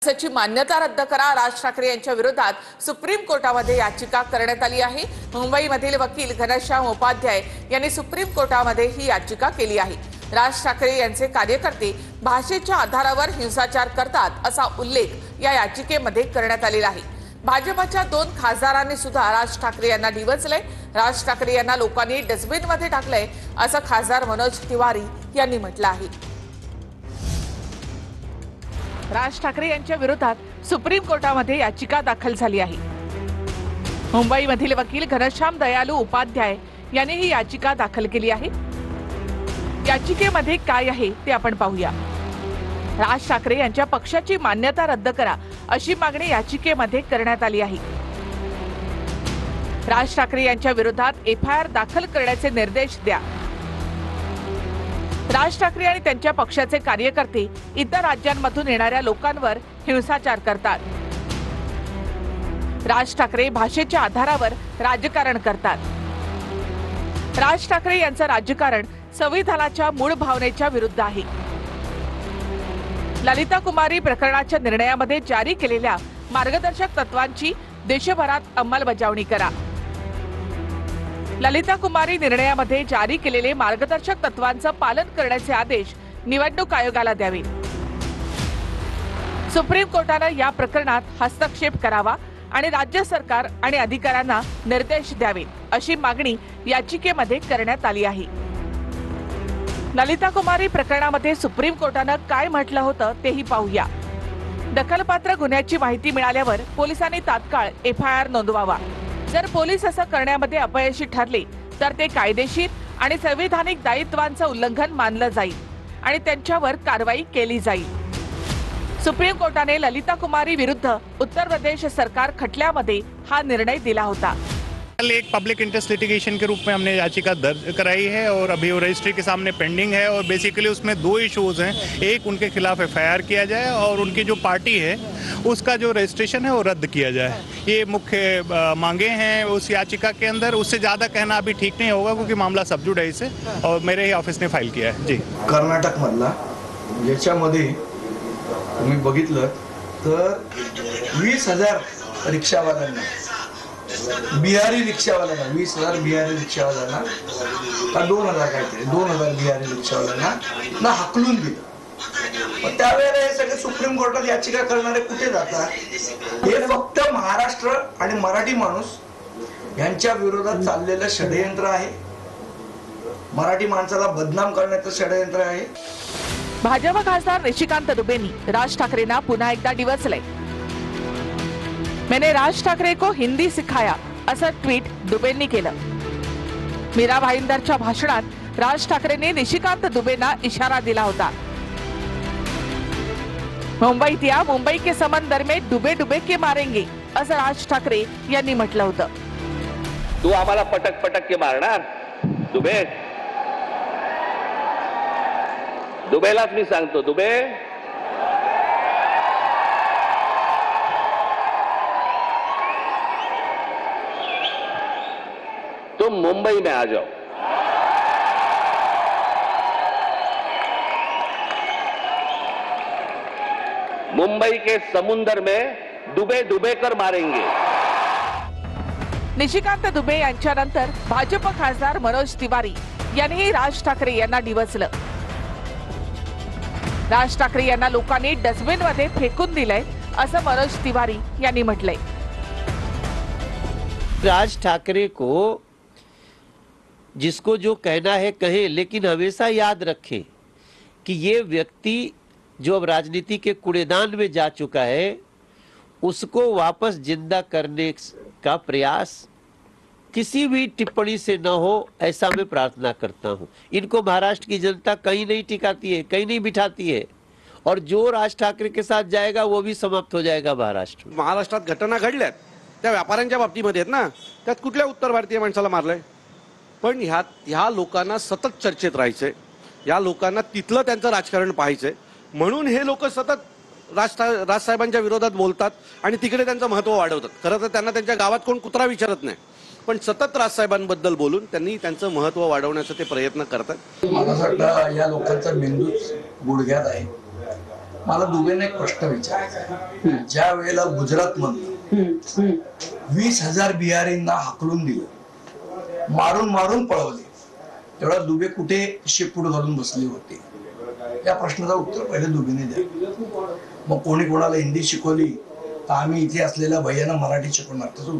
ची मान्यता रद्द करा। राज ठाकरे यांच्या विरोधात सुप्रीम कोर्टामध्ये याचिका करण्यात आली आहे। मुंबईमधील वकील घनश्याम उपाध्याय यांनी सुप्रीम कोर्टामध्ये ही याचिका केली आहे। राज ठाकरे यांचे कार्यकर्ते भाषेच्या आधारावर हिंसाचार करतात असा उल्लेख या याचिकेमध्ये करण्यात आलेला आहे। भाजपच्या 2 खासदारांनी सुद्धा राज ठाकरे यांना डिवचलंय। राज ठाकरे यांना लोकांनी डस्टबिनमध्ये टाकलंय असं खासदार मनोज तिवारी यांनी म्हटलं आहे। राज ठाकरे यांच्या विरोधात सुप्रीम कोर्टामध्ये याचिका दाखल झाली आहे। मुंबईमधील वकील घनश्याम दयालू उपाध्याय यांनी ही याचिका दाखल केली आहे। याचिकेमध्ये काय आहे ते आपण पाहूया। राज ठाकरे यांच्या पक्षाची मान्यता रद्द करा अशी मागणी याचिकेमध्ये करण्यात आली आहे। राज ठाकरे यांच्या विरोधात एफआयआर दाखल करण्याचे निर्देश द्या। राज ठाकरे आणि त्यांच्या पक्षाचे कार्यकर्ते इतर राज्यांमधून येणाऱ्या लोकांवर हिंसाचार करतात। राज ठाकरे भाषेच्या आधारावर राजकारण करतात। राज ठाकरे यांचं राजकारण संविधानाच्या मूळ भावनेच्या विरुद्ध आहे। ललिता कुमारी प्रकरणाच्या निर्णयामध्ये जारी केलेल्या मार्गदर्शक तत्वांची देशभरात अंमलबजावणी करा। ललिता कुमारी निर्णयामध्ये जारी केलेले मार्गदर्शक तत्वांचं पालन करण्याचे आदेश निवडणूक आयोगाला द्यावे। सुप्रीम कोर्टाने या प्रकरणात हस्तक्षेप करावा आणि राज्य सरकार आणि अधिकाऱ्यांना निर्देश द्यावे अशी मागणी याचिकेमध्ये करण्यात आली आहे। ललिता कुमारी प्रकरणामध्ये सुप्रीम कोर्टाने काय म्हटलं होतं तेही पाहूया। दखलपात्र गुन्ह्याची माहिती मिळाल्यावर पोलिसांनी तात्काळ एफआयआर नोंदवावा। जर पोलीस असं करण्यामध्ये अपयशी ठरले तर ते कायदेशीर आणि संवैधानिक दायित्वांचं उल्लंघन मानलं जाईल आणि त्यांच्यावर कारवाई केली जाईल। सुप्रीम कोर्टाने ललिता कुमारी विरुद्ध उत्तर प्रदेश सरकार खटल्यामध्ये हा निर्णय दिला होता। कल एक पब्लिक इंटरेस्ट लिटिगेशन के रूप में हमने याचिका दर्ज कराई है और अभी वो रजिस्ट्री के सामने पेंडिंग है और बेसिकली उसमें 2 इश्यूज हैं। एक, उनके खिलाफ एफआईआर किया जाए और उनकी जो पार्टी है उसका जो रजिस्ट्रेशन है वो रद्द किया जाए। ये मुख्य मांगे हैं उस याचिका के अंदर। उससे ज़्यादा कहना अभी ठीक नहीं होगा क्योंकि मामला सब जुडाइस है और मेरे ही ऑफिस ने फाइल किया है। जी, कर्नाटक मधला याच्यामध्ये तुम्ही बघितलं तर 20,000 रिक्षावाल्यांना, बिहारी रिक्षावाल्यांना 20,000 बिहारी रिक्षावाल्यांना का 2,000 काहीतरी 2,000 बिहारी रिक्षावाल्यांना ना हकलून दिलं। पण त्यावेळेला हे सगळे सुप्रीम कोर्टात याचिका करणारे कुठे जातात? हे फक्त महाराष्ट्र आणि मराठी माणूस यांच्या विरोधात चाललेलं षडयंत्र आहे। मराठी माणसाला बदनाम करण्याचं षडयंत्र आहे। भाजप खासदार निशिकांत दुबेंनी राज ठाकरेंना पुन्हा एकदा डिवचलंय। मैंने राज ठाकरे को हिंदी सिखाया असं ट्विट दुबेंनी केलं। मीरा भाईंदरच्या भाषणात राज ठाकरेंनी निशिकांत दुबेंना इशारा दिला होता। मुंबईत या, मुंबई के समंदर में डुबे डुबे के मारेंगे असं राज ठाकरे यांनी म्हटलं होतं। तू आम्हाला पटक पटक के मारणार दुबे? दुबेलाच मी सांगतो, दुबे तुम मुंबई में आ जाओ। मुंबई के समुंदर में डुबे डुबे कर मारेंगे। निशिकांत दुबे यांच्यानंतर भाजप खासदार मनोज तिवारी यांनीही राज ठाकरे यांना डिवचलं। राज ठाकरे यांना लोकांनी डस्टबिनमध्ये फेकून दिलंय असं मनोज तिवारी यांनी म्हटलंय। राज ठाकरे को जिसको जो कहना है कहे, लेकिन हमेशा याद रखें कि ये व्यक्ति जो अब राजनीति के कूड़ेदान में जा चुका है उसको वापस जिंदा करने का प्रयास किसी भी टिप्पणी से न हो, ऐसा मैं प्रार्थना करता हूं। इनको महाराष्ट्र की जनता कहीं नहीं टिकाती है, कहीं नहीं बिठाती है और जो राज ठाकरे के साथ जाएगा वो भी समाप्त हो जाएगा। महाराष्ट्रात घटना घडल्यात त्या व्यापाऱ्यांच्या बाबतीमध्ये आहेत ना, त्यात कुठल्या उत्तर भारतीय माणसाला मारलंय? पण ह्या लोकांना सतत चर्चेत राहायचंय, या लोकांना तिथलं त्यांचं राजकारण पाहायचंय म्हणून हे लोक सतत राजसाहेबांच्या विरोधात बोलतात आणि तिकडे त्यांचं महत्त्व वाढवतात। खरं तर त्यांना त्यांच्या गावात कोण कुत्रा विचारत नाही, पण सतत राजसाहेबांबद्दल बोलून त्यांनी त्यांचं महत्त्व वाढवण्याचा ते प्रयत्न करतात। मला वाटतं या लोकांचा मेंदूच गुडघ्यात आहे। मला दुबेने एक प्रश्न विचारायचा आहे. ज्या वेळेला गुजरात मधून 20,000 बिहारींना हाकलून दिलं, मारून मारून पळवले, तेवढा दुबे कुठे शेपूट घालून बसले होते? या प्रश्नाचं उत्तर पहिले दुबेने द्या. मग कोणी कोणाला हिंदी शिकवली तर आम्ही इथे असलेल्या भैयांना मराठी शिकवणार, तसं